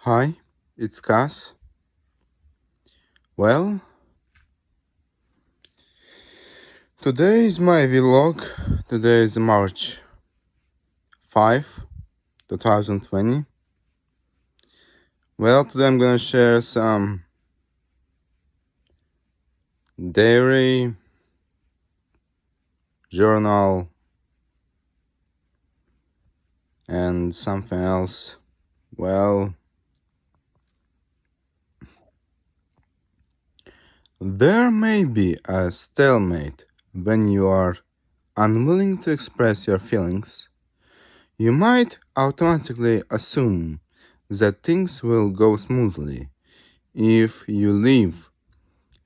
Hi, it's Cass. Well, today is my vlog. Today is March 5, 2020. Well, today I'm gonna share some diary, journal, and something else. Well, there may be a stalemate when you are unwilling to express your feelings. You might automatically assume that things will go smoothly if you leave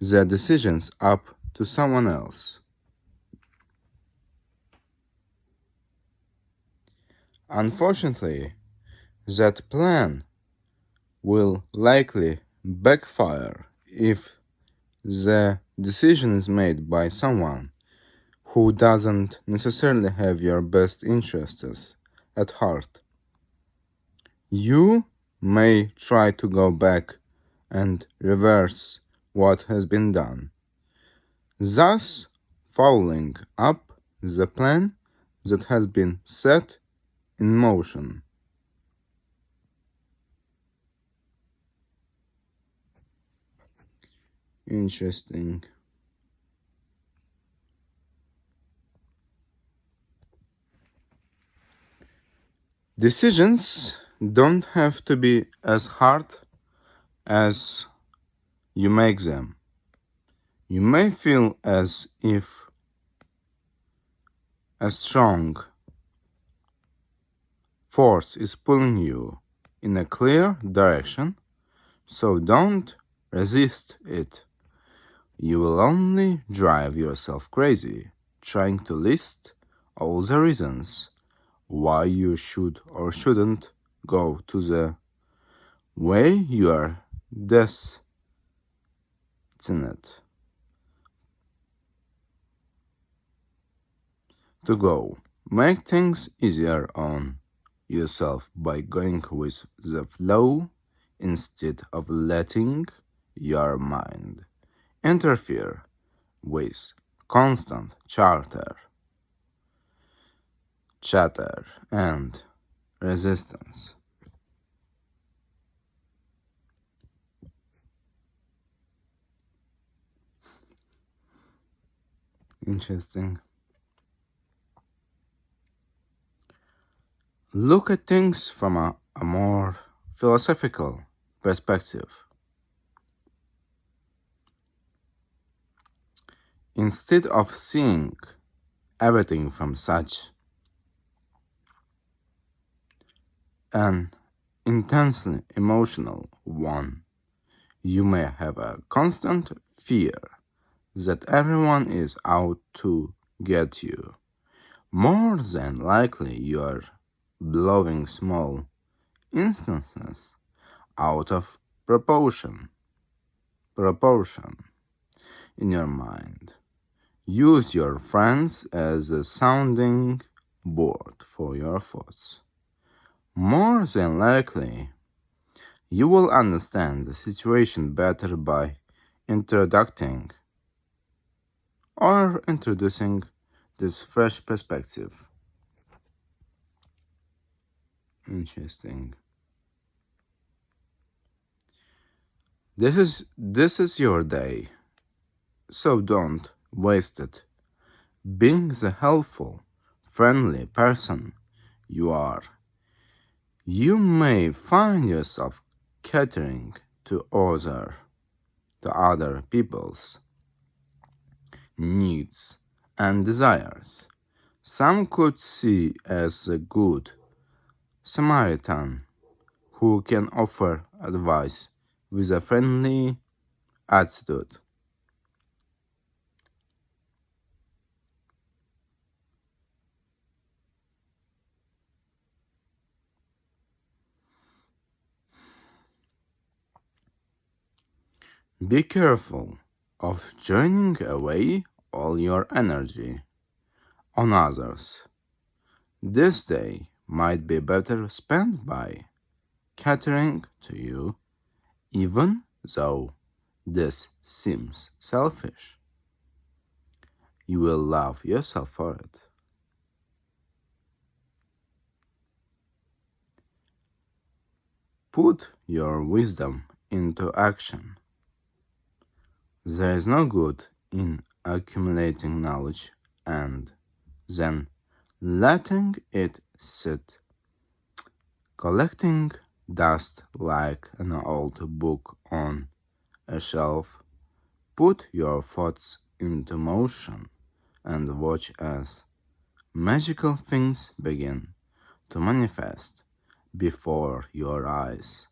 the decisions up to someone else. Unfortunately, that plan will likely backfire if the decision is made by someone who doesn't necessarily have your best interests at heart. You may try to go back and reverse what has been done, thus following up the plan that has been set in motion. Interesting. Decisions don't have to be as hard as you make them. You may feel as if a strong force is pulling you in a clear direction, so don't resist it. You will only drive yourself crazy trying to list all the reasons why you should or shouldn't go to the way you are destined to go. Make things easier on yourself by going with the flow instead of letting your mind interfere with constant chatter, and resistance. Interesting. Look at things from a more philosophical perspective. Instead of seeing everything from such an intensely emotional one, you may have a constant fear that everyone is out to get you. More than likely, you are blowing small instances out of proportion in your mind. Use your friends as a sounding board for your thoughts. More than likely, you will understand the situation better by introducing or introducing this fresh perspective. Interesting. This is your day, so don't waste it. Being the helpful, friendly person you are, you may find yourself catering to other people's needs and desires. Some could see as a good Samaritan who can offer advice with a friendly attitude. Be careful of draining away all your energy on others. This day might be better spent by catering to you, even though this seems selfish. You will love yourself for it. Put your wisdom into action. There is no good in accumulating knowledge and then letting it sit, collecting dust like an old book on a shelf. Put your thoughts into motion and watch as magical things begin to manifest before your eyes.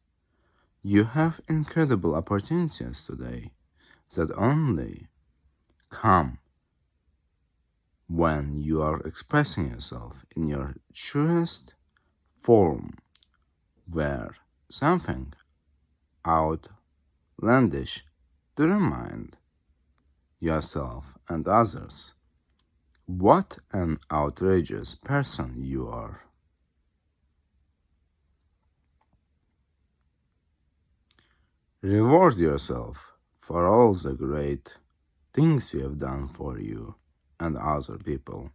You have incredible opportunities today that only come when you are expressing yourself in your truest form, where something outlandish to remind yourself and others what an outrageous person you are. Reward yourself for all the great things you have done for you and other people.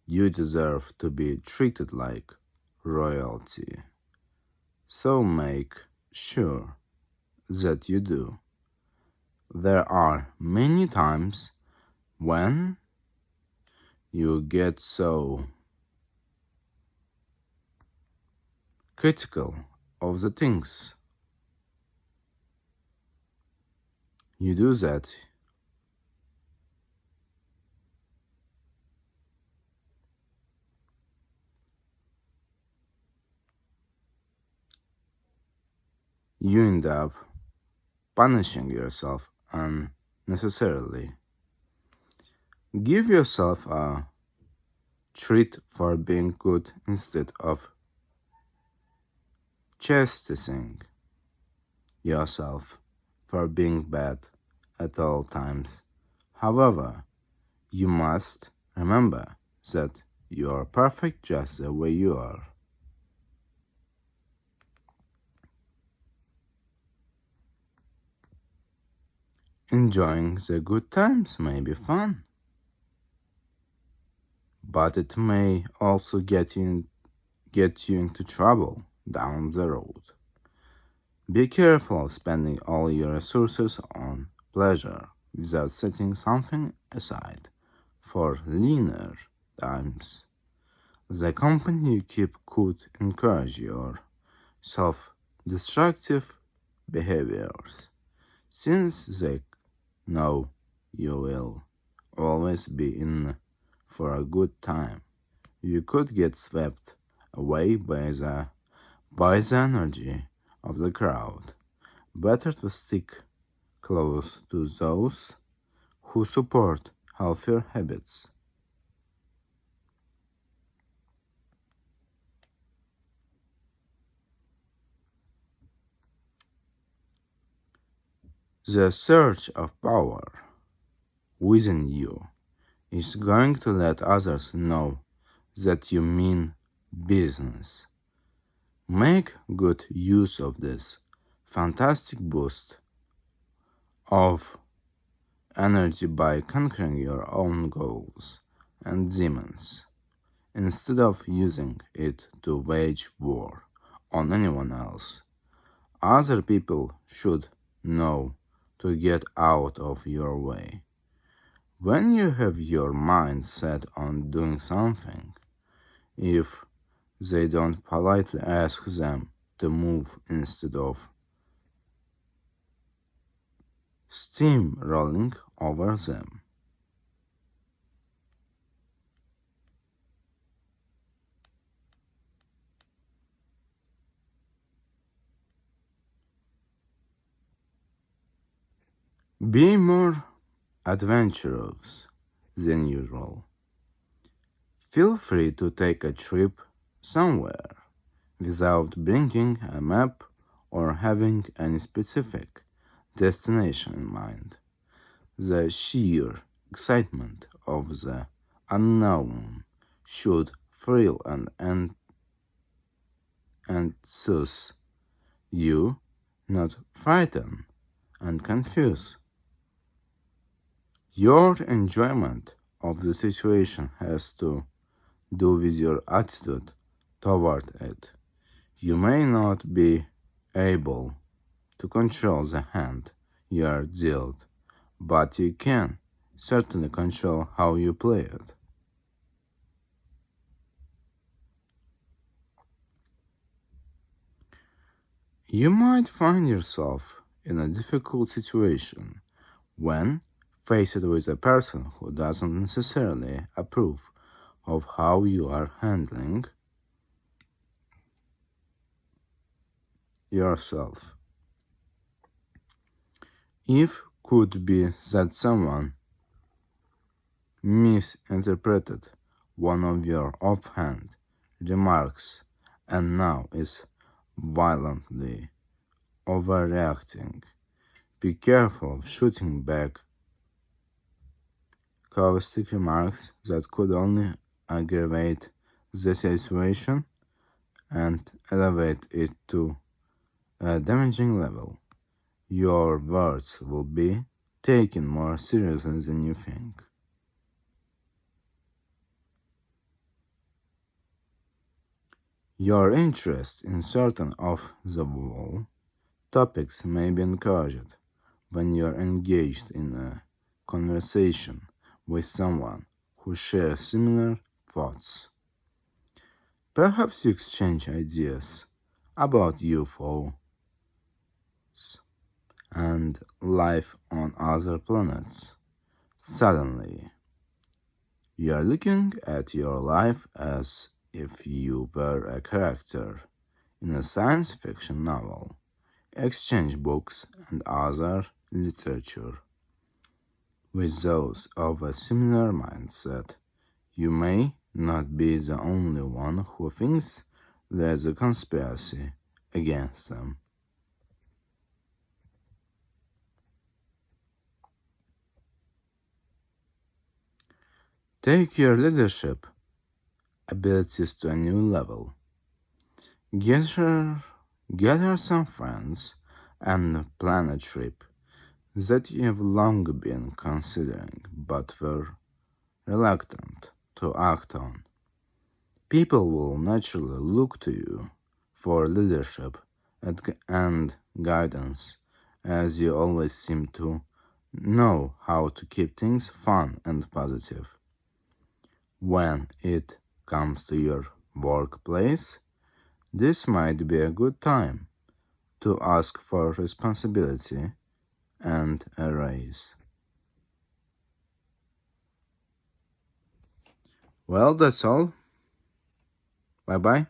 You deserve to be treated like royalty. So make sure that you do. There are many times when you get so critical of the things you do that you end up punishing yourself unnecessarily. Give yourself a treat for being good instead of chastising yourself for being bad at all times. However, you must remember that you are perfect just the way you are. Enjoying the good times may be fun, but it may also get you into trouble down the road. Be careful of spending all your resources on pleasure without setting something aside for leaner times. The company you keep could encourage your self destructive behaviors, since they know you will always be in for a good time. You could get swept away by the energy of the crowd. Better to stick close to those who support healthier habits. The search of power within you is going to let others know that you mean business. Make good use of this fantastic boost of energy by conquering your own goals and demons instead of using it to wage war on anyone else. Other people should know to get out of your way. When you have your mind set on doing something, if they don't politely ask them to move instead of steamrolling over them. Be more adventurous than usual. Feel free to take a trip somewhere without bringing a map or having any specific destination in mind. The sheer excitement of the unknown should thrill and enthuse you, not frighten and confuse. Your enjoyment of the situation has to do with your attitude toward it. You may not be able to control the hand you are dealt, but you can certainly control how you play it. You might find yourself in a difficult situation when faced with a person who doesn't necessarily approve of how you are handling yourself. If could be that someone misinterpreted one of your offhand remarks and now is violently overreacting. Be careful of shooting back caustic remarks that could only aggravate the situation and elevate it to a damaging level. Your words will be taken more seriously than you think. Your interest in certain off-the-wall topics may be encouraged when you are engaged in a conversation with someone who shares similar thoughts. Perhaps you exchange ideas about UFOs and life on other planets. Suddenly, you are looking at your life as if you were a character in a science fiction novel. Exchange books and other literature with those of a similar mindset. You may not be the only one who thinks there's a conspiracy against them. Take your leadership abilities to a new level. Gather some friends and plan a trip that you have long been considering but were reluctant to act on. People will naturally look to you for leadership and guidance, as you always seem to know how to keep things fun and positive. When it comes to your workplace, this might be a good time to ask for responsibility and a raise. Well, that's all. Bye bye.